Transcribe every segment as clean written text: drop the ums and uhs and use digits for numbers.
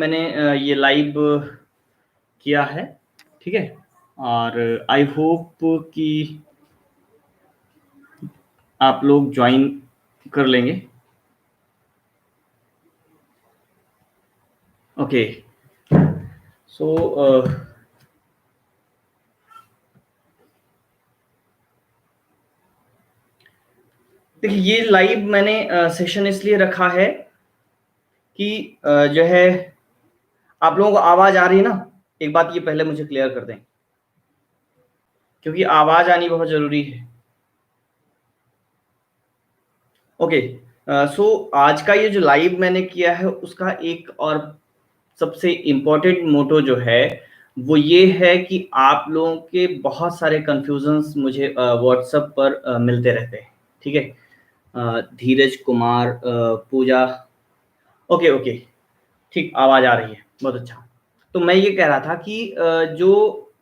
मैंने ये लाइव किया है, ठीक है। और आई होप कि आप लोग ज्वाइन कर लेंगे। ओके, सो देखिए, ये लाइव मैंने सेशन इसलिए रखा है कि जो है आप लोगों को आवाज आ रही है ना। एक बात ये पहले मुझे क्लियर कर दें, क्योंकि आवाज आनी बहुत जरूरी है। ओके, सो आज का ये जो लाइव मैंने किया है उसका एक और सबसे इम्पोर्टेंट मोटो जो है वो ये है कि आप लोगों के बहुत सारे कंफ्यूजन्स मुझे व्हाट्सएप पर मिलते रहते हैं, ठीक है। धीरज कुमार, पूजा, ओके ओके, ठीक, आवाज आ रही है, बहुत अच्छा। तो मैं ये कह रहा था कि जो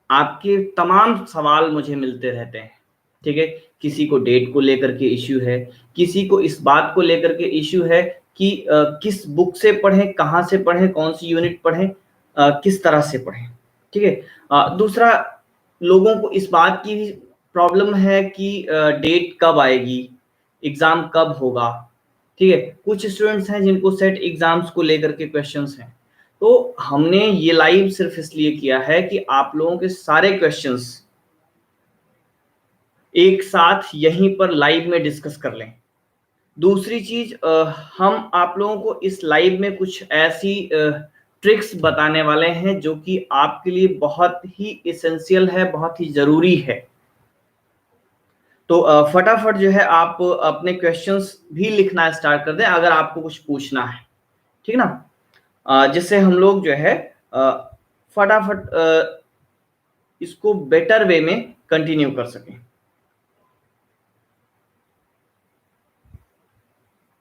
आपके तमाम सवाल मुझे मिलते रहते हैं, ठीक है। किसी को डेट को लेकर के इश्यू है, किसी को इस बात को लेकर के इश्यू है कि किस बुक से पढ़ें, कहाँ से पढ़ें, कौन सी यूनिट पढ़ें, किस तरह से पढ़ें, ठीक है। दूसरा, लोगों को इस बात की प्रॉब्लम है कि डेट कब आएगी, एग्जाम कब होगा, ठीक है। कुछ स्टूडेंट्स हैं जिनको सेट एग्जाम्स को लेकर के क्वेश्चंस हैं। तो हमने ये लाइव सिर्फ इसलिए किया है कि आप लोगों के सारे क्वेश्चंस एक साथ यहीं पर लाइव में डिस्कस कर लें। दूसरी चीज, हम आप लोगों को इस लाइव में कुछ ऐसी ट्रिक्स बताने वाले हैं जो कि आपके लिए बहुत ही इसेंशियल है, बहुत ही जरूरी है। तो फटाफट जो है आप अपने क्वेश्चंस भी लिखना स्टार्ट कर दें अगर आपको कुछ पूछना है, ठीक ना। जिससे हम लोग जो है फटाफट इसको बेटर वे में कंटिन्यू कर सकें।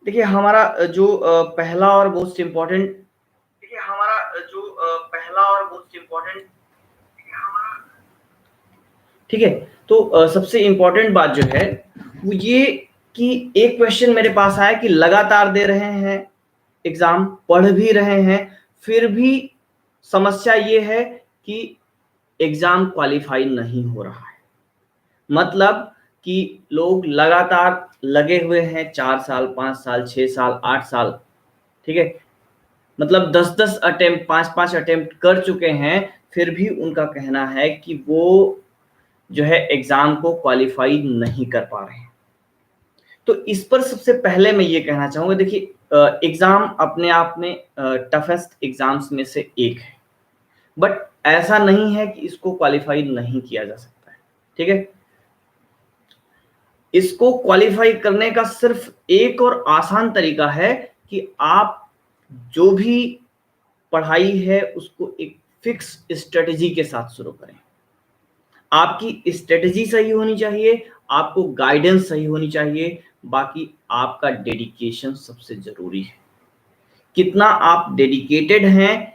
देखिए, हमारा जो पहला और मोस्ट इम्पोर्टेंट ठीक है। तो सबसे इम्पोर्टेंट बात जो है वो ये कि एक क्वेश्चन मेरे पास आया कि लगातार दे रहे हैं एग्जाम, पढ़ भी रहे हैं, फिर भी समस्या ये है कि एग्जाम क्वालिफाई नहीं हो रहा है। मतलब कि लोग लगातार लगे हुए हैं 4 साल, 5 साल, 6 साल, 8 साल, ठीक है। मतलब 10-10 अटेम्प्ट, 5-5 अटेम्प्ट कर चुके हैं, फिर भी उनका कहना है कि वो जो है एग्जाम को क्वालिफाई नहीं कर पा रहे हैं। तो इस पर सबसे पहले मैं ये कहना चाहूंगा, देखिए, एग्जाम अपने आप में टफेस्ट एग्जाम्स में से एक है, बट ऐसा नहीं है कि इसको क्वालिफाई नहीं किया जा सकता है, ठीक है। इसको क्वालिफाई करने का सिर्फ एक और आसान तरीका है कि आप जो भी पढ़ाई है उसको एक फिक्स स्ट्रेटजी के साथ शुरू करें। आपकी स्ट्रेटजी सही होनी चाहिए, आपको गाइडेंस सही होनी चाहिए, बाकी आपका डेडिकेशन सबसे जरूरी है। कितना आप डेडिकेटेड हैं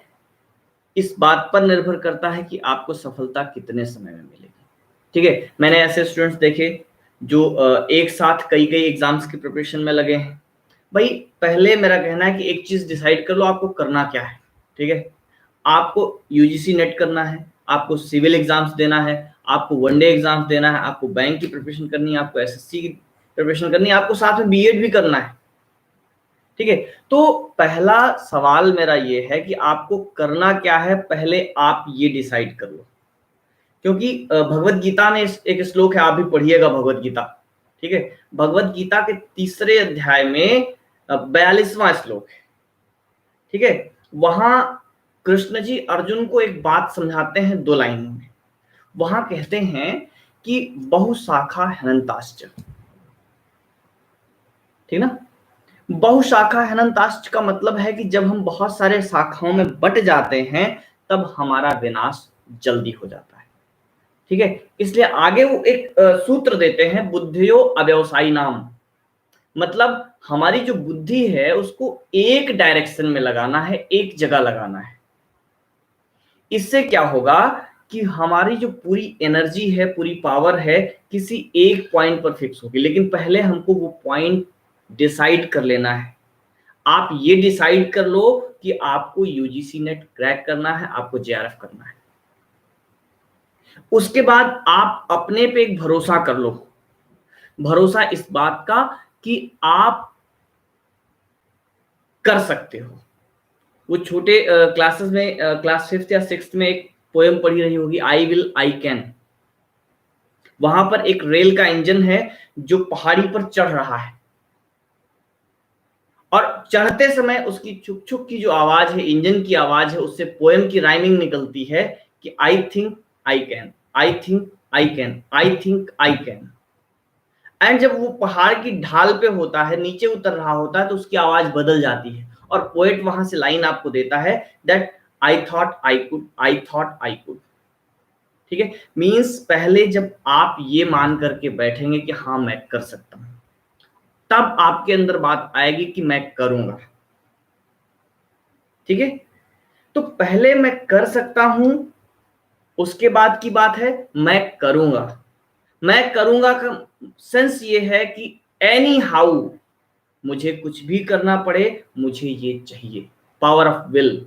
इस बात पर निर्भर करता है कि आपको सफलता कितने समय में मिलेगी, ठीक है। मैंने ऐसे स्टूडेंट्स देखे जो एक साथ कई कई एग्जाम्स की प्रिपरेशन में लगे हैं। भाई, पहले मेरा कहना है कि एक चीज डिसाइड कर लो आपको करना क्या है, ठीक है। आपको यूजीसी नेट करना है, आपको सिविल एग्जाम्स देना है, आपको वनडे एग्जाम्स देना है, आपको बैंक की प्रिपरेशन करनी है, आपको एसएससी की प्रिपरेशन करनी है, आपको साथ में बीएड भी करना है, ठीक है। तो पहला सवाल मेरा ये है कि आपको करना क्या है, पहले आप ये डिसाइड कर लो। क्योंकि भगवत गीता में एक श्लोक है, आप भी पढ़िएगा भगवत गीता, ठीक है। भगवत गीता के 3रे अध्याय में 42वां श्लोक है, ठीक है। वहां कृष्ण जी अर्जुन को एक बात समझाते हैं 2 लाइनों में। वहां कहते हैं कि बहुशाखा हनन्ताश्च, ठीक ना। बहुशाखा हनन्ताश्च का मतलब है कि जब हम बहुत सारे शाखाओं में बट जाते हैं तब हमारा विनाश जल्दी हो जाता है, ठीक है। इसलिए आगे वो एक सूत्र देते हैं, बुद्धियो अव्यवसायी नाम। मतलब हमारी जो बुद्धि है उसको एक डायरेक्शन में लगाना है, एक जगह लगाना है। इससे क्या होगा कि हमारी जो पूरी एनर्जी है, पूरी पावर है, किसी एक पॉइंट पर फिक्स होगी। लेकिन पहले हमको वो पॉइंट डिसाइड कर लेना है। आप ये डिसाइड कर लो कि आपको यूजीसी नेट क्रैक करना है, आपको जेआरएफ करना है। उसके बाद आप अपने पे एक भरोसा कर लो, भरोसा इस बात का कि आप कर सकते हो। वो छोटे क्लासेस में क्लास 5th या 6th में एक पोएम पढ़ी रही होगी, आई विल आई कैन। वहां पर एक रेल का इंजन है जो पहाड़ी पर चढ़ रहा है, और चढ़ते समय उसकी छुक छुक की जो आवाज है, इंजन की आवाज है, उससे पोएम की राइमिंग निकलती है कि I think I can, I think I can, I think I can. And जब वो पहाड़ की ढाल पे होता है, नीचे उतर रहा होता है, तो उसकी आवाज बदल जाती है और पोएट वहां से लाइन आपको देता है that I thought I could, I thought I could. ठीक है, मींस पहले जब आप ये मान करके बैठेंगे कि हाँ मैं कर सकता हूं, तब आपके अंदर बात आएगी कि मैं करूंगा। ठीक है, तो पहले मैं कर सकता हूं, उसके बाद की बात है मैं करूंगा। मैं करूंगा का सेंस ये है कि एनी हाउ मुझे कुछ भी करना पड़े, मुझे ये चाहिए। Power of will,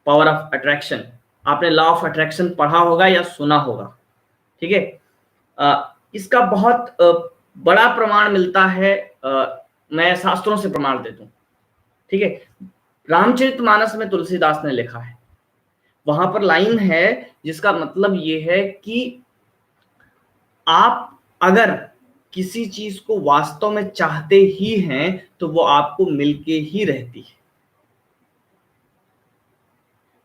power of attraction. आपने लॉ ऑफ अट्रैक्शन पढ़ा होगा या सुना होगा। ठीक है, इसका बहुत बड़ा प्रमाण मिलता है, मैं शास्त्रों से प्रमाण देता हूं। ठीक है, रामचरितमानस में तुलसीदास ने लिखा है, वहां पर लाइन है जिसका मतलब ये है कि आप अगर किसी चीज को वास्तव में चाहते ही हैं तो वो आपको मिलके ही रहती है।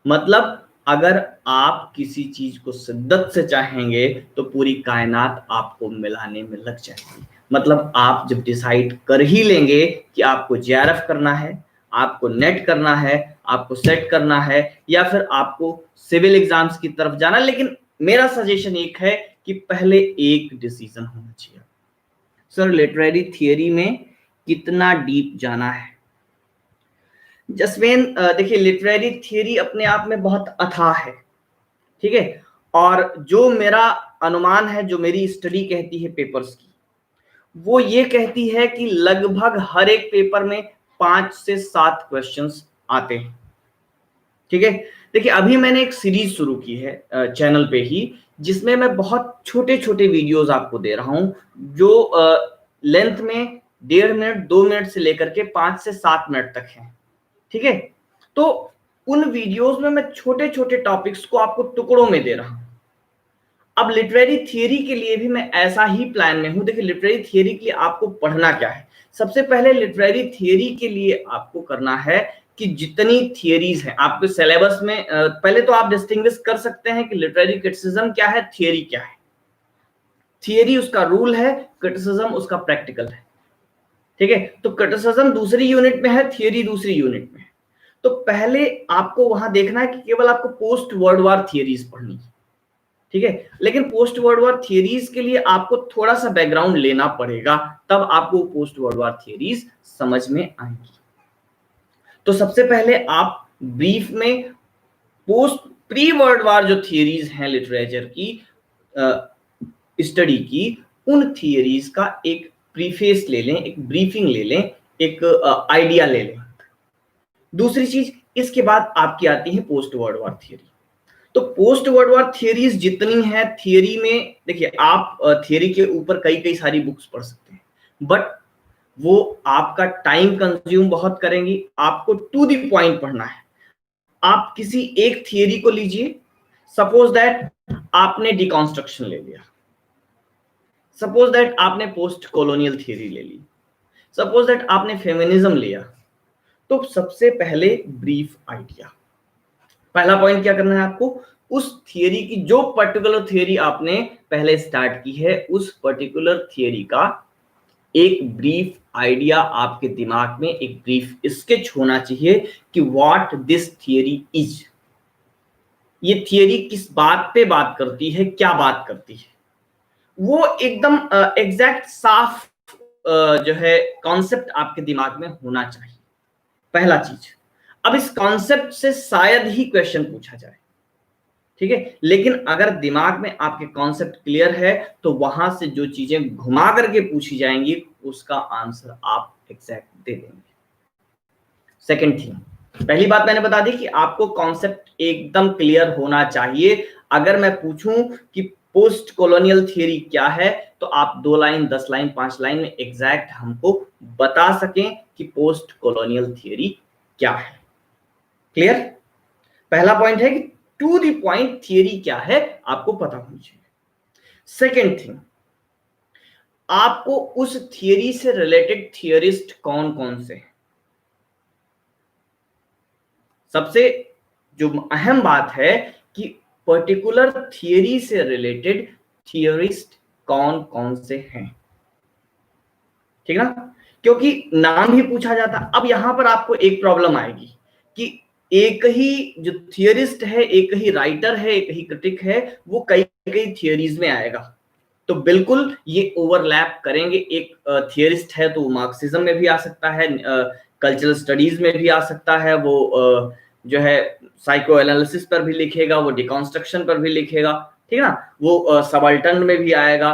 मतलब अगर आप किसी चीज को शिद्दत से चाहेंगे तो पूरी कायनात आपको मिलाने में लग जाएगी। मतलब आप जब डिसाइड कर ही लेंगे कि आपको जेआरएफ करना है, आपको नेट करना है, आपको सेट करना है, या फिर आपको सिविल एग्जाम्स की तरफ जाना, लेकिन मेरा सजेशन एक है कि पहले एक डिसीजन होना चाहिए। सर लिटरेरी थियरी में कितना डीप जाना है? जसवेन देखिए, लिटरेरी थियरी अपने आप में बहुत अथाह है। ठीक है, और जो मेरा अनुमान है, जो मेरी स्टडी कहती है पेपर्स की, वो ये कहती है कि लगभग हर एक पेपर में 5 से 7 क्वेश्चंस आते हैं। ठीक है, देखिए अभी मैंने एक सीरीज शुरू की है चैनल पे ही, जिसमें मैं बहुत छोटे छोटे वीडियोस आपको दे रहा हूं, जो लेंथ में 1.5 मिनट 2 मिनट से लेकर के 5 से 7 मिनट तक है। ठीक है, तो उन वीडियोस में मैं छोटे छोटे टॉपिक्स को आपको टुकड़ों में दे रहा हूं। अब लिटरेरी थियरी के लिए भी मैं ऐसा ही प्लान में हूं। देखिए लिटरेरी थियरी के लिए आपको पढ़ना क्या है? सबसे पहले लिटरेरी थियरी के लिए आपको करना है कि जितनी थियरीज हैं आपके सिलेबस में, पहले तो आप डिस्टिंग्विश कर सकते हैं कि लिटरेरी क्रिटिसिज्म क्या है, थियरी क्या है। थियरी उसका रूल है, क्रिटिसिज्म उसका प्रैक्टिकल है। ठीक है, तो क्रिटिसिज्म दूसरी यूनिट में है, थियरी दूसरी यूनिट में है। तो पहले आपको वहां देखना है कि केवल आपको पोस्ट वर्ल्ड वॉर थियरीज पढ़नी है। ठीक है, लेकिन पोस्ट वर्ल्ड वॉर थियरीज के लिए आपको थोड़ा सा बैकग्राउंड लेना पड़ेगा, तब आपको पोस्ट वर्ल्ड वॉर थियरीज समझ में आएंगी। तो सबसे पहले आप ब्रीफ में पोस्ट प्री वर्ल्ड वॉर जो थियरीज हैं लिटरेचर की स्टडी की, उन थियरीज का एक प्रीफेस ले लें, एक ब्रीफिंग ले लें, एक आइडिया ले लें। दूसरी चीज, इसके बाद आपकी आती है पोस्ट वर्ल्ड वॉर थियरी। तो पोस्ट वर्ल्ड वॉर थियरीज जितनी हैं, थियरी में देखिए आप थियरी के ऊपर कई कई सारी बुक्स पढ़ सकते हैं, बट वो आपका टाइम कंज्यूम बहुत करेंगी। आपको टू द पॉइंट पढ़ना है। आप किसी एक थियरी को लीजिए, सपोज दैट आपने डिकॉन्स्ट्रक्शन ले लिया, सपोज दैट आपने पोस्ट कॉलोनियल थियरी ले ली, सपोज दैट आपने फेमिनिज्म लिया। तो सबसे पहले ब्रीफ आइडिया, पहला पॉइंट क्या करना है आपको, उस थियरी की, जो पर्टिकुलर थियरी आपने पहले स्टार्ट की है, उस पर्टिकुलर थियरी का एक ब्रीफ आइडिया आपके दिमाग में, एक ब्रीफ स्केच होना चाहिए कि व्हाट दिस थियरी इज। ये थियरी किस बात पे बात करती है, क्या बात करती है, वो एकदम एग्जैक्ट साफ जो है कॉन्सेप्ट आपके दिमाग में होना चाहिए, पहला चीज। अब इस कॉन्सेप्ट से शायद ही क्वेश्चन पूछा जाए। ठीक है, लेकिन अगर दिमाग में आपके कॉन्सेप्ट क्लियर है तो वहां से जो चीजें घुमा करके पूछी जाएंगी उसका आंसर आप एग्जैक्ट दे देंगे। सेकंड थिंग, पहली बात मैंने बता दी कि आपको कॉन्सेप्ट एकदम क्लियर होना चाहिए। अगर मैं पूछूं कि पोस्ट कॉलोनियल थियरी क्या है, तो आप 2 लाइन, 10 लाइन, 5 लाइन में एग्जैक्ट हमको बता सकें कि पोस्ट कॉलोनियल थियरी क्या है। क्लियर? पहला पॉइंट है कि टू द पॉइंट थियरी क्या है आपको पता होनी चाहिए। सेकेंड थिंग, आपको उस थियरी से रिलेटेड थियरिस्ट कौन कौन से हैं। सबसे जो अहम बात है कि पर्टिकुलर थियरी से रिलेटेड थियरिस्ट कौन कौन से हैं, ठीक ना, क्योंकि नाम ही पूछा जाता। अब यहां पर आपको एक प्रॉब्लम आएगी कि एक ही जो थियरिस्ट है, एक ही राइटर है, एक ही क्रिटिक है, वो कई कई थियरीज में आएगा, तो बिल्कुल ये ओवरलैप करेंगे। एक थियरिस्ट है तो मार्क्सिज्म में भी आ सकता है, कल्चरल स्टडीज में भी आ सकता है, वो जो है साइको एनालिसिस पर भी लिखेगा, वो डिकॉन्स्ट्रक्शन पर भी लिखेगा, ठीक है ना, वो सबाल्टर्न में भी आएगा।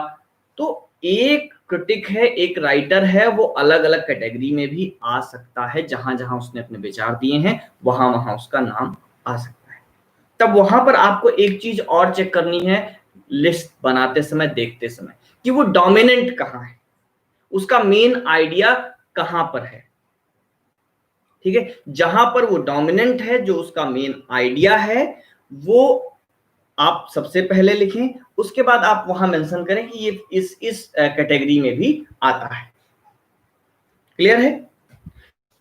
तो एक क्रिटिक है, एक राइटर है, वो अलग अलग कैटेगरी में भी आ सकता है, जहां जहां उसने अपने विचार दिए हैं वहां वहां उसका नाम आ सकता है। तब वहां पर आपको एक चीज और चेक करनी है लिस्ट बनाते समय, देखते समय, कि वो डोमिनेंट कहां है, उसका मेन आइडिया कहां पर है। ठीक है, जहां पर वो डोमिनेंट है, जो उसका मेन आइडिया है, वो आप सबसे पहले लिखें। उसके बाद आप वहां मेंशन करें कि ये इस कैटेगरी में भी आता है। क्लियर है?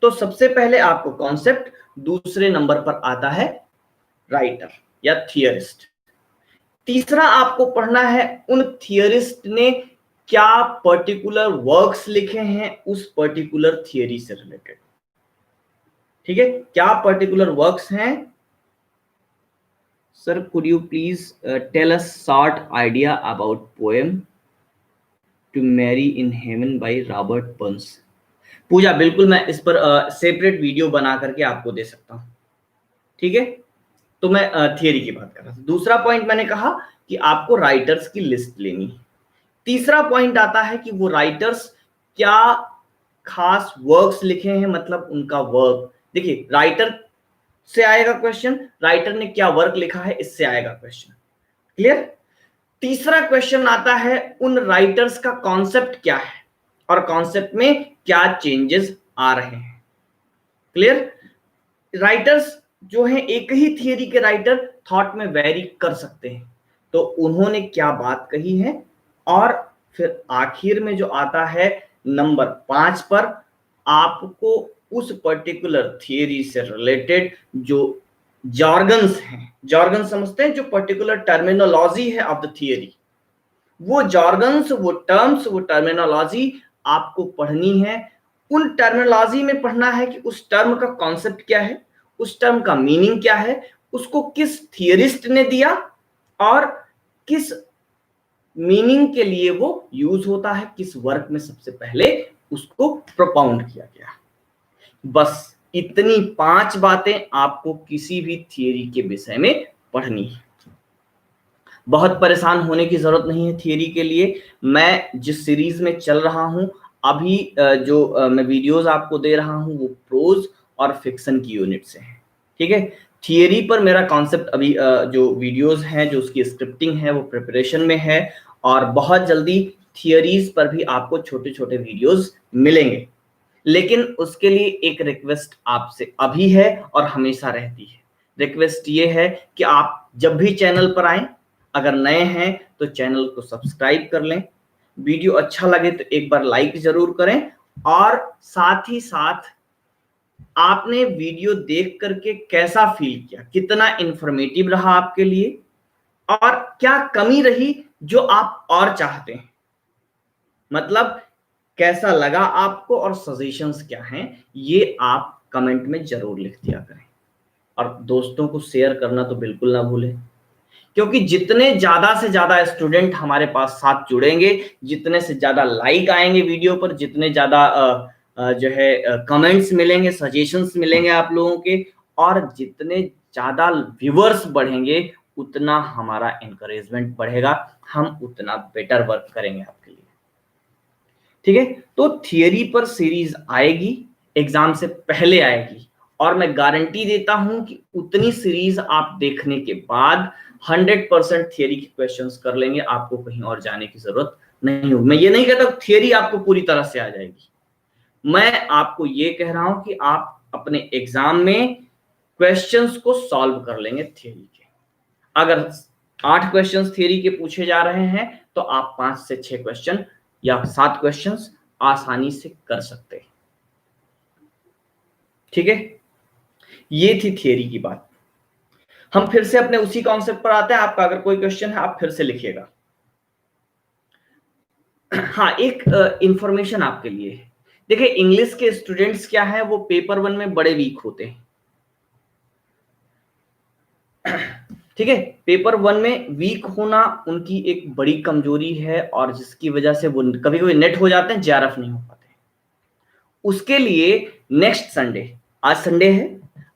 तो सबसे पहले आपको कॉन्सेप्ट, दूसरे नंबर पर आता है राइटर या थियरिस्ट। तीसरा आपको पढ़ना है उन थियरिस्ट ने क्या पर्टिकुलर वर्क्स लिखे हैं उस पर्टिकुलर थियरी से रिलेटेड। ठीक है, क्या पर्टिकुलर वर्क्स हैं। Sir could you please tell us short idea about poem to Mary in heaven by Robert Burns. Puja, बिल्कुल मैं इस पर सेपरेट वीडियो बना करके आपको दे सकता हूं। ठीक है, तो मैं थियरी की बात कर रहा था। दूसरा पॉइंट मैंने कहा कि आपको राइटर्स की लिस्ट लेनी है। तीसरा पॉइंट आता है कि वो राइटर्स क्या खास वर्क्स लिखे हैं, मतलब उनका वर्क। देखिए, राइटर से आएगा क्वेश्चन, राइटर ने क्या वर्क लिखा है, इससे आएगा क्वेश्चन। क्लियर? तीसरा क्वेश्चन आता है उन राइटर्स का कॉन्सेप्ट क्या है और कॉन्सेप्ट में क्या चेंजेस आ रहे हैं। क्लियर? राइटर्स जो हैं, एक ही थियरी के राइटर थॉट में वेरी कर सकते हैं, तो उन्होंने क्या बात कही है। और फिर आखिर में जो आता है नंबर 5 पर, आपको उस पर्टिकुलर थियरी से रिलेटेड जो जॉर्गन्स हैं, जॉर्गन समझते हैं, जो पर्टिकुलर टर्मिनोलॉजी है ऑफ द थियरी, वो जॉर्गन्स, वो टर्म्स, वो टर्मिनोलॉजी आपको पढ़नी है। उन टर्मिनोलॉजी में पढ़ना है कि उस टर्म का कॉन्सेप्ट क्या है, उस टर्म का मीनिंग क्या है, उसको किस थियरिस्ट ने दिया और किस मीनिंग के लिए वो यूज होता है, किस वर्क में सबसे पहले उसको प्रोपाउंड किया गया। बस इतनी 5 बातें आपको किसी भी थियरी के विषय में पढ़नी है। बहुत परेशान होने की जरूरत नहीं है थियरी के लिए। मैं जिस सीरीज में चल रहा हूं अभी, जो मैं वीडियोस आपको दे रहा हूं, वो प्रोज और फिक्शन की यूनिट से है। ठीक है, थियरी पर मेरा कॉन्सेप्ट अभी जो वीडियोस हैं, जो उसकी स्क्रिप्टिंग है, वो प्रिपरेशन में है, और बहुत जल्दी थियरीज पर भी आपको छोटे छोटे वीडियोस मिलेंगे। लेकिन उसके लिए एक रिक्वेस्ट आपसे अभी है और हमेशा रहती है। रिक्वेस्ट ये है कि आप जब भी चैनल पर आएं, अगर नए हैं तो चैनल को सब्सक्राइब कर लें, वीडियो अच्छा लगे तो एक बार लाइक जरूर करें, और साथ ही साथ आपने वीडियो देख करके कैसा फील किया, कितना इंफॉर्मेटिव रहा आपके लिए, और क्या कमी रही जो आप और चाहते हैं, मतलब कैसा लगा आपको और सजेशंस क्या हैं, ये आप कमेंट में जरूर लिख दिया करें। और दोस्तों को शेयर करना तो बिल्कुल ना भूलें, क्योंकि जितने ज्यादा से ज्यादा स्टूडेंट हमारे पास साथ जुड़ेंगे, जितने से ज्यादा लाइक आएंगे वीडियो पर, जितने ज्यादा जो है कमेंट्स मिलेंगे, सजेशंस मिलेंगे आप लोगों के, और जितने ज्यादा व्यूअर्स बढ़ेंगे, उतना हमारा एनकरेजमेंट बढ़ेगा, हम उतना बेटर वर्क करेंगे आपके लिए। ठीक है, तो थियरी पर सीरीज आएगी, एग्जाम से पहले आएगी, और मैं गारंटी देता हूं कि उतनी सीरीज आप देखने के बाद 100% थियरी के क्वेश्चंस कर लेंगे, आपको कहीं और जाने की जरूरत नहीं होगी। मैं ये नहीं कहता थियरी आपको पूरी तरह से आ जाएगी, मैं आपको ये कह रहा हूं कि आप अपने एग्जाम में क्वेश्चंस को सॉल्व कर लेंगे थियरी के। अगर 8 क्वेश्चंस थियरी के पूछे जा रहे हैं तो आप 5 से 6 क्वेश्चन या 7 क्वेश्चंस आसानी से कर सकते हैं। ठीक है, ये थी थियरी की बात। हम फिर से अपने उसी कॉन्सेप्ट पर आते हैं। आपका अगर कोई क्वेश्चन है आप फिर से लिखिएगा। हाँ, एक इंफॉर्मेशन आपके लिए, देखिए इंग्लिश के स्टूडेंट्स क्या है, वो पेपर 1 में बड़े वीक होते हैं। ठीक है, पेपर 1 में वीक होना उनकी एक बड़ी कमजोरी है, और जिसकी वजह से वो कभी कभी नेट हो जाते हैं, जेआरएफ नहीं हो पाते। उसके लिए नेक्स्ट संडे, आज संडे है,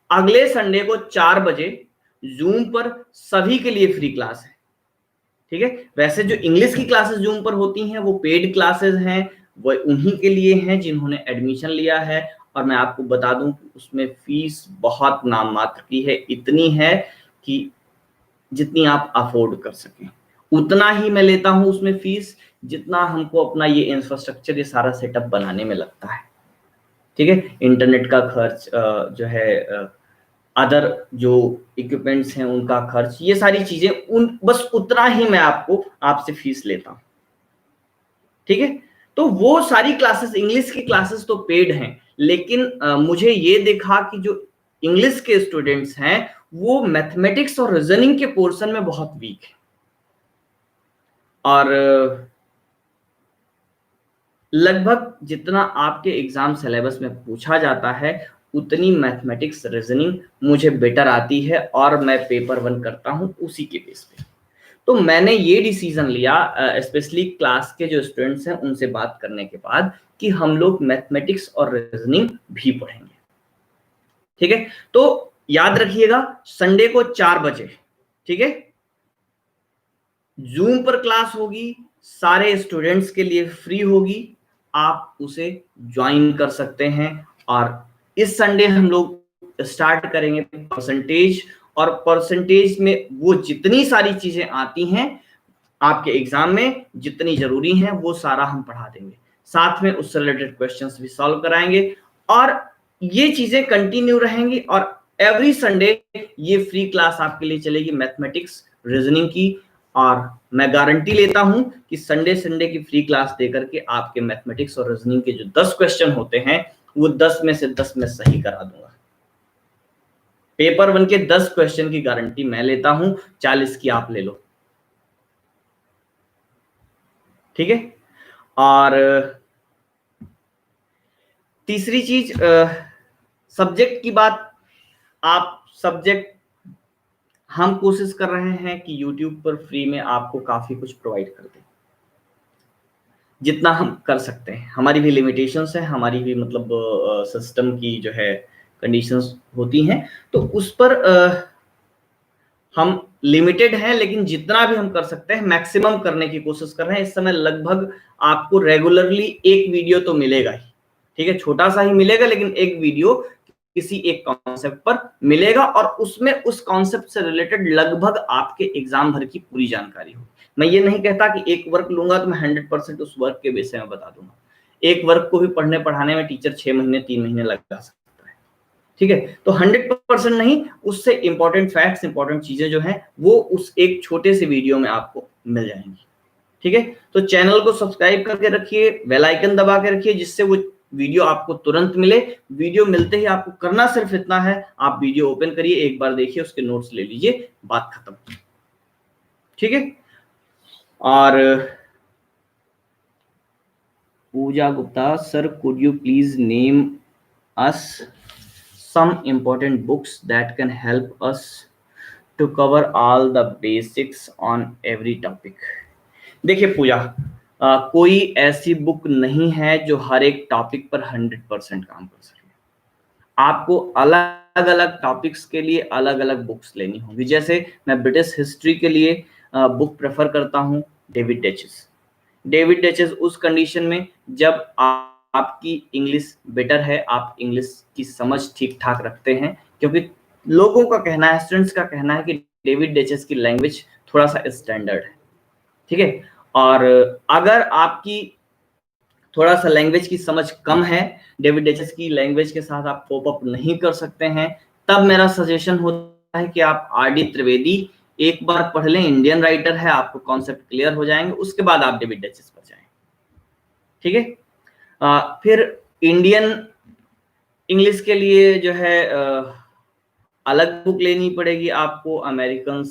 अगले संडे को 4 बजे जूम पर सभी के लिए फ्री क्लास है। ठीक है, वैसे जो इंग्लिश की क्लासेस जूम पर होती हैं वो पेड क्लासेस हैं, वो उन्हीं के लिए हैं जिन्होंने एडमिशन लिया है। और मैं आपको बता दूं कि उसमें फीस बहुत नाम मात्र की है, इतनी है कि जितनी आप अफोर्ड कर सकें उतना ही मैं लेता हूं उसमें फीस, जितना हमको अपना ये इंफ्रास्ट्रक्चर, ये सारा सेटअप बनाने में लगता है। ठीक है, इंटरनेट का खर्च जो है, अदर जो इक्विपमेंट्स हैं उनका खर्च, ये सारी चीजें, उन बस उतना ही मैं आपसे फीस लेता हूं। ठीक है, तो वो सारी क्लासेस, इंग्लिश की क्लासेस तो पेड हैं, लेकिन मुझे ये देखा कि जो इंग्लिश के स्टूडेंट्स हैं वो मैथमेटिक्स और रीजनिंग के पोर्शन में बहुत वीक है, और लगभग जितना आपके एग्जाम सिलेबस में पूछा जाता है उतनी मैथमेटिक्स रीजनिंग मुझे बेटर आती है, और मैं पेपर 1 करता हूं उसी के बेस पे। तो मैंने ये डिसीजन लिया, स्पेशली क्लास के जो स्टूडेंट्स हैं उनसे बात करने के बाद, कि हम लोग मैथमेटिक्स और रीजनिंग भी पढ़ेंगे। ठीक है, तो याद रखिएगा संडे को 4 बजे, ठीक है, जूम पर क्लास होगी, सारे स्टूडेंट्स के लिए फ्री होगी, आप उसे ज्वाइन कर सकते हैं। और इस संडे हम लोग स्टार्ट करेंगे परसेंटेज, और परसेंटेज में वो जितनी सारी चीजें आती हैं आपके एग्जाम में, जितनी जरूरी हैं, वो सारा हम पढ़ा देंगे, साथ में उससे रिलेटेड क्वेश्चंस भी सॉल्व कराएंगे, और ये चीजें कंटिन्यू रहेंगी। और एवरी संडे ये फ्री क्लास आपके लिए चलेगी मैथमेटिक्स रीजनिंग की, और मैं गारंटी लेता हूं कि संडे संडे की फ्री क्लास देकर के आपके मैथमेटिक्स और रीजनिंग के जो 10 क्वेश्चन होते हैं वो 10 में से 10 में सही करा दूंगा। पेपर 1 के 10 क्वेश्चन की गारंटी मैं लेता हूं, 40 की आप ले लो। ठीक है, और तीसरी चीज, सब्जेक्ट की बात। आप सब्जेक्ट, हम कोशिश कर रहे हैं कि YouTube पर फ्री में आपको काफी कुछ प्रोवाइड कर दें, जितना हम कर सकते हैं। हमारी भी लिमिटेशंस है, हमारी भी मतलब सिस्टम की जो है कंडीशंस होती हैं, तो उस पर हम लिमिटेड हैं, लेकिन जितना भी हम कर सकते हैं मैक्सिमम करने की कोशिश कर रहे हैं। इस समय लगभग आपको रेगुलरली एक वीडियो तो मिलेगा ही, ठीक है, छोटा सा ही मिलेगा, लेकिन एक वीडियो किसी एक कॉन्सेप्ट पर मिलेगा, और उसमें उस कॉन्सेप्ट से रिलेटेड लगभग आपके एग्जाम भर की पूरी जानकारी होगी। मैं ये नहीं कहता कि एक वर्क लूंगा तो मैं 100% उस वर्क के विषय में बता दूंगा। एक वर्क को भी पढ़ने पढ़ाने में टीचर 6 महीने 3 महीने लगा सकता है। ठीक है, तो 100% नहीं, उससे इंपॉर्टेंट फैक्ट्स, इंपॉर्टेंट चीजें जो हैं वो उस एक छोटे से वीडियो में आपको मिल जाएंगी। ठीक है, तो चैनल को सब्सक्राइब करके रखिए, बेल आइकन दबा के रखिए, जिससे वो वीडियो आपको तुरंत मिले। वीडियो मिलते ही आपको करना सिर्फ इतना है, आप वीडियो ओपन करिए, एक बार देखिए, उसके नोट्स ले लीजिए, बात खत्म। ठीक है, और Puja Gupta sir, could you please name us some important books that can help us to cover all the basics on every topic। देखिए पूजा, कोई ऐसी बुक नहीं है जो हर एक टॉपिक पर 100% काम कर सके। आपको अलग अलग टॉपिक्स के लिए अलग अलग बुक्स लेनी होगी। जैसे मैं ब्रिटिश हिस्ट्री के लिए बुक प्रेफर करता हूँ डेविड डेचेस। डेविड डेचेस उस कंडीशन में जब आपकी इंग्लिश बेटर है, आप इंग्लिश की समझ ठीक ठाक रखते हैं, क्योंकि लोगों का कहना है, स्टूडेंट्स का कहना है कि डेविड डेचेस की लैंग्वेज थोड़ा सा स्टैंडर्ड है, ठीक है। और अगर आपकी थोड़ा सा लैंग्वेज की समझ कम है, डेविड डेचेस की लैंग्वेज के साथ आप कोप अप नहीं कर सकते हैं, तब मेरा सजेशन होता है कि आप आर.डी. त्रिवेदी एक बार पढ़ लें, इंडियन राइटर है, आपको कॉन्सेप्ट क्लियर हो जाएंगे, उसके बाद आप डेविड डेचेस पर जाएं, ठीक है। फिर इंडियन इंग्लिश के लिए जो है अलग बुक लेनी पड़ेगी आपको। अमेरिकन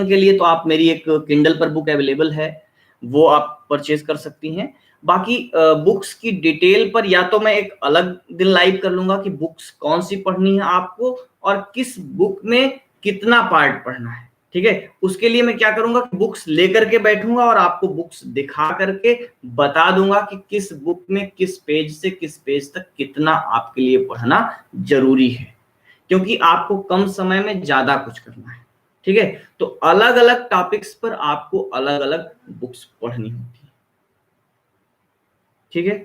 के लिए तो आप मेरी एक किंडल पर बुक अवेलेबल है, वो आप परचेज कर सकती हैं। बाकी बुक्स की डिटेल पर या तो मैं एक अलग दिन लाइव कर लूंगा कि बुक्स कौन सी पढ़नी है आपको और किस बुक में कितना पार्ट पढ़ना है, ठीक है। उसके लिए मैं क्या करूंगा कि बुक्स लेकर के बैठूंगा और आपको बुक्स दिखा करके बता दूंगा कि किस बुक में किस पेज से किस पेज तक कितना आपके लिए पढ़ना जरूरी है, क्योंकि आपको कम समय में ज्यादा कुछ करना है, ठीक है। तो अलग अलग टॉपिक्स पर आपको अलग अलग बुक्स पढ़नी होती है, ठीक है।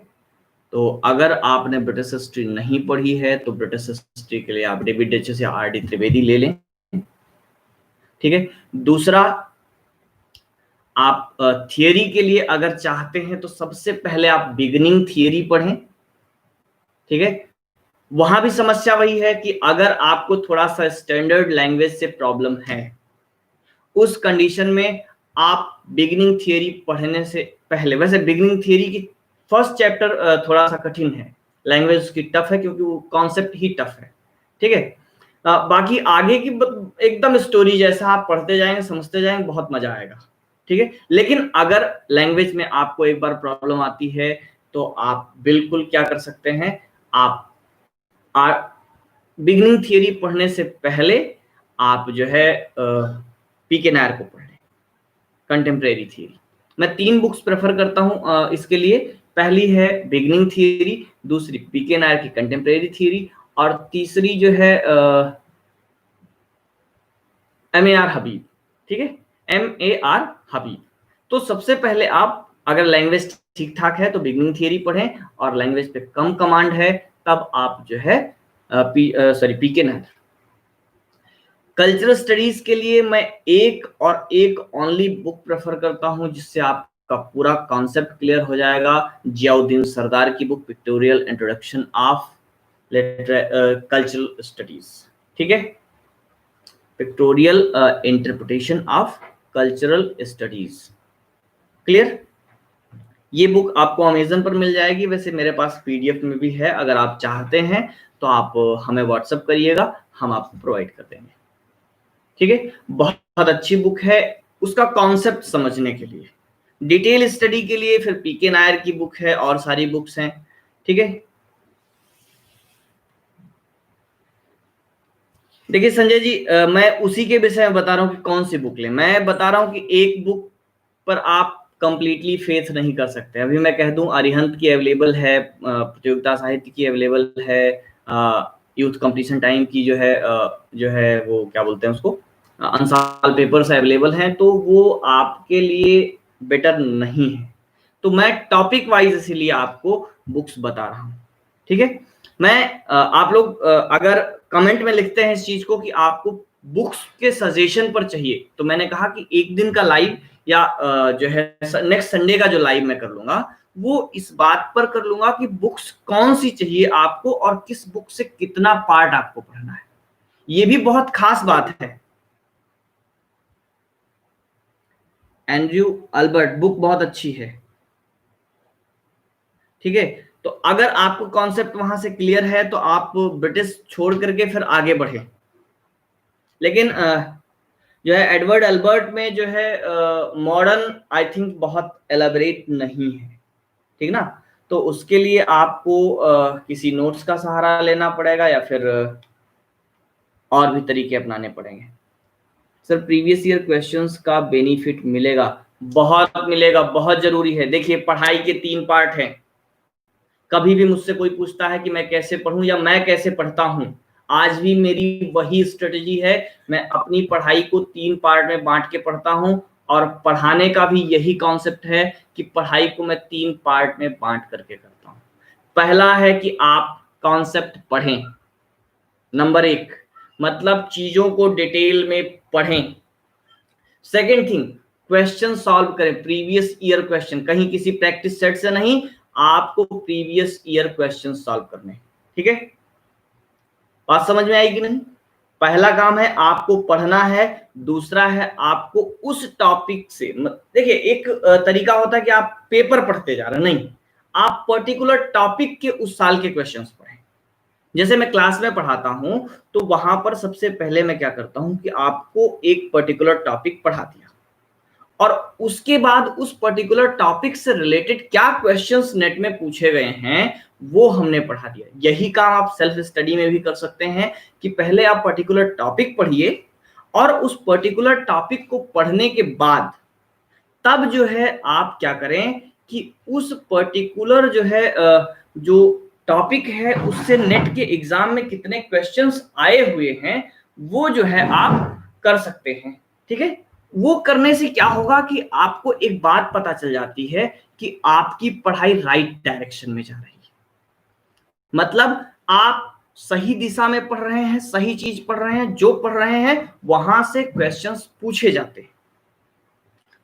तो अगर आपने ब्रिटिश हिस्ट्री नहीं पढ़ी है तो ब्रिटिश हिस्ट्री के लिए आप डेविड डेचेस या आर.डी. त्रिवेदी ले लें, ठीक है। दूसरा, आप थियरी के लिए अगर चाहते हैं तो सबसे पहले आप बिगिनिंग थियरी पढ़ें, ठीक है। वहां भी समस्या वही है कि अगर आपको थोड़ा सा स्टैंडर्ड लैंग्वेज से प्रॉब्लम है, उस कंडीशन में आप बिगिनिंग थियरी पढ़ने से पहले, वैसे बिगिनिंग थियरी की फर्स्ट चैप्टर थोड़ा सा कठिन है, लैंग्वेज उसकी टफ है क्योंकि वो कॉन्सेप्ट ही टफ है, ठीक है। बाकी आगे की एकदम स्टोरी जैसा आप पढ़ते जाएंगे, समझते जाएंगे, बहुत मजा आएगा, ठीक है। लेकिन अगर लैंग्वेज में आपको एक बार प्रॉब्लम आती है तो आप बिल्कुल क्या कर सकते हैं, आप बिगिनिंग थियरी पढ़ने से पहले आप जो है पीके नायर को पढ़ लें, कंटेम्प्रेरी थियरी। मैं 3 बुक्स प्रेफर करता हूं इसके लिए। पहली है बिगिनिंग थियरी, दूसरी पीके नायर की कंटेम्प्रेरी थियरी, और तीसरी जो है M.A.R. हबीब, ठीक है, M.A.R. हबीब। तो सबसे पहले आप अगर लैंग्वेज ठीक ठाक है तो बिगिनिंग थियरी पढ़ें, और लैंग्वेज पे कम कमांड है तब आप जो है पीके नायर। कल्चरल स्टडीज के लिए मैं एक और एक ओनली बुक प्रेफर करता हूं जिससे आपका पूरा कॉन्सेप्ट क्लियर हो जाएगा, जियाउद्दीन सरदार की book pictorial introduction of cultural studies, ठीक है, pictorial interpretation of cultural studies, clear. ये बुक आपको अमेजन पर मिल जाएगी, वैसे मेरे पास पीडीएफ में भी है, अगर आप चाहते हैं तो आप हमें व्हाट्सएप करिएगा, हम आपको प्रोवाइड कर देंगे, ठीक है। बहुत अच्छी बुक है उसका कॉन्सेप्ट समझने के लिए। डिटेल स्टडी के लिए फिर पीके नायर की बुक है और सारी बुक्स हैं, ठीक है। देखिए संजय जी, मैं उसी के विषय में बता रहा हूँ कि कौन सी बुक लें। मैं बता रहा हूँ कि एक बुक पर आप कंप्लीटली फेथ नहीं कर सकते। अभी मैं कह दूं अरिहंत की अवेलेबल है, प्रतियोगिता साहित्य की अवेलेबल है, यूथ कंपटीशन टाइम की जो है वो क्या बोलते हैं उसको, अनसाल पेपर्स अवेलेबल हैं, तो वो आपके लिए बेटर नहीं है। तो मैं टॉपिक वाइज इसीलिए आपको बुक्स बता रहा हूँ, ठीक है। मैं आप लोग अगर कमेंट में लिखते हैं इस चीज को कि आपको बुक्स के सजेशन पर चाहिए, तो मैंने कहा कि एक दिन का लाइव या जो है नेक्स्ट संडे का जो लाइव मैं कर लूंगा वो इस बात पर कर लूंगा कि बुक्स कौन सी चाहिए आपको और किस बुक से कितना पार्ट आपको पढ़ना है। ये भी बहुत खास बात है। एंड्रयू अल्बर्ट बुक बहुत अच्छी है, ठीक है। तो अगर आपको कॉन्सेप्ट वहां से क्लियर है तो आप ब्रिटिश छोड़ करके फिर आगे बढ़े। लेकिन जो है एडवर्ड अल्बर्ट में जो है मॉडर्न आई थिंक बहुत एलाबरेट नहीं है, ठीक ना। तो उसके लिए आपको किसी नोट्स का सहारा लेना पड़ेगा या फिर और भी तरीके अपनाने पड़ेंगे। सर प्रीवियस ईयर क्वेश्चंस का बेनिफिट मिलेगा? बहुत मिलेगा, बहुत जरूरी है। देखिए पढ़ाई के 3 पार्ट हैं। कभी भी मुझसे कोई पूछता है कि मैं कैसे पढूं या मैं कैसे पढ़ता हूं, आज भी मेरी वही स्ट्रेटेजी है। मैं अपनी पढ़ाई को 3 पार्ट में बांट के पढ़ता हूं और पढ़ाने का भी यही कॉन्सेप्ट है कि पढ़ाई को मैं 3 पार्ट में बांट करके करता हूं। पहला है कि आप कॉन्सेप्ट पढ़ें, नंबर 1, मतलब चीजों को डिटेल में पढ़ें। सेकेंड थिंग, क्वेश्चन सॉल्व करें, प्रीवियस ईयर क्वेश्चन, कहीं किसी प्रैक्टिस सेट से नहीं, आपको प्रीवियस ईयर क्वेश्चन सॉल्व करने। ठीक है, बात समझ में आई कि नहीं? पहला काम है आपको पढ़ना है, दूसरा है आपको उस टॉपिक से, देखिए एक तरीका होता है कि आप पेपर पढ़ते जा रहे हैं, नहीं, आप पर्टिकुलर टॉपिक के उस साल के क्वेश्चंस पढ़ें। जैसे मैं क्लास में पढ़ाता हूं तो वहां पर सबसे पहले मैं क्या करता हूं कि आपको एक पर्टिकुलर टॉपिक पढ़ा दिया और उसके बाद उस पर्टिकुलर टॉपिक से रिलेटेड क्या क्वेश्चंस नेट में पूछे गए हैं वो हमने पढ़ा दिया। यही काम आप सेल्फ स्टडी में भी कर सकते हैं कि पहले आप पर्टिकुलर टॉपिक पढ़िए और उस पर्टिकुलर टॉपिक को पढ़ने के बाद तब जो है आप क्या करें कि उस पर्टिकुलर जो है जो टॉपिक है उससे नेट के एग्जाम में कितने क्वेश्चंस आए हुए हैं वो जो है आप कर सकते हैं। ठीक है, वो करने से क्या होगा कि आपको एक बात पता चल जाती है कि आपकी पढ़ाई राइट डायरेक्शन में जा रही है, मतलब आप सही दिशा में पढ़ रहे हैं, सही चीज पढ़ रहे हैं, जो पढ़ रहे हैं वहां से क्वेश्चंस पूछे जाते हैं।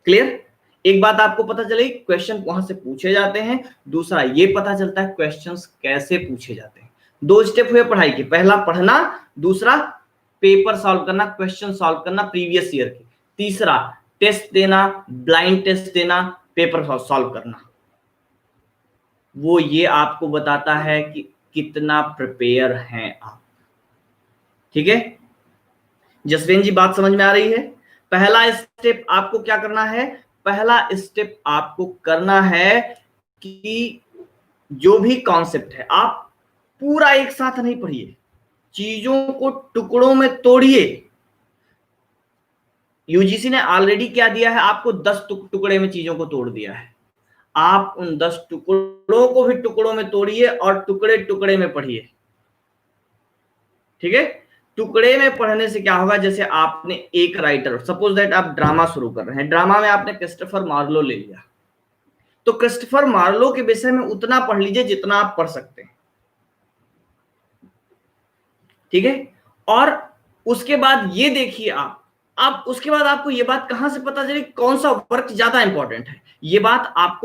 क्लियर? एक बात आपको पता चलेगी, क्वेश्चन वहां से पूछे जाते हैं, दूसरा ये पता चलता है क्वेश्चंस कैसे पूछे जाते हैं। 2 स्टेप हुए पढ़ाई के, पहला पढ़ना, दूसरा पेपर सॉल्व करना, क्वेश्चन सॉल्व करना प्रीवियस ईयर के, तीसरा टेस्ट देना, ब्लाइंड टेस्ट देना, पेपर सॉल्व करना। वो ये आपको बताता है कि कितना प्रिपेयर हैं आप। ठीक है, जसवीन जी बात समझ में आ रही है? पहला स्टेप आपको क्या करना है, पहला स्टेप आपको करना है कि जो भी कॉन्सेप्ट है आप पूरा एक साथ नहीं पढ़िए, चीजों को टुकड़ों में तोड़िए। यूजीसी ने ऑलरेडी क्या दिया है आपको, 10 टुकड़े में चीजों को तोड़ दिया है। आप उन 10 टुकड़ों को भी टुकड़ों में तोड़िए और टुकड़े टुकड़े में पढ़िए। ठीक है, टुकड़े में पढ़ने से क्या होगा, जैसे आपने एक राइटर, सपोज दैट आप ड्रामा शुरू कर रहे हैं, ड्रामा में आपने क्रिस्टोफर मार्लो ले लिया, तो क्रिस्टोफर मार्लो के विषय में उतना पढ़ लीजिए जितना आप पढ़ सकते हैं। ठीक है, और उसके बाद ये देखिए आप उसके बाद आपको ये बात कहां से पता चली कौन सा वर्क ज्यादा इंपॉर्टेंट है, ये बात आपको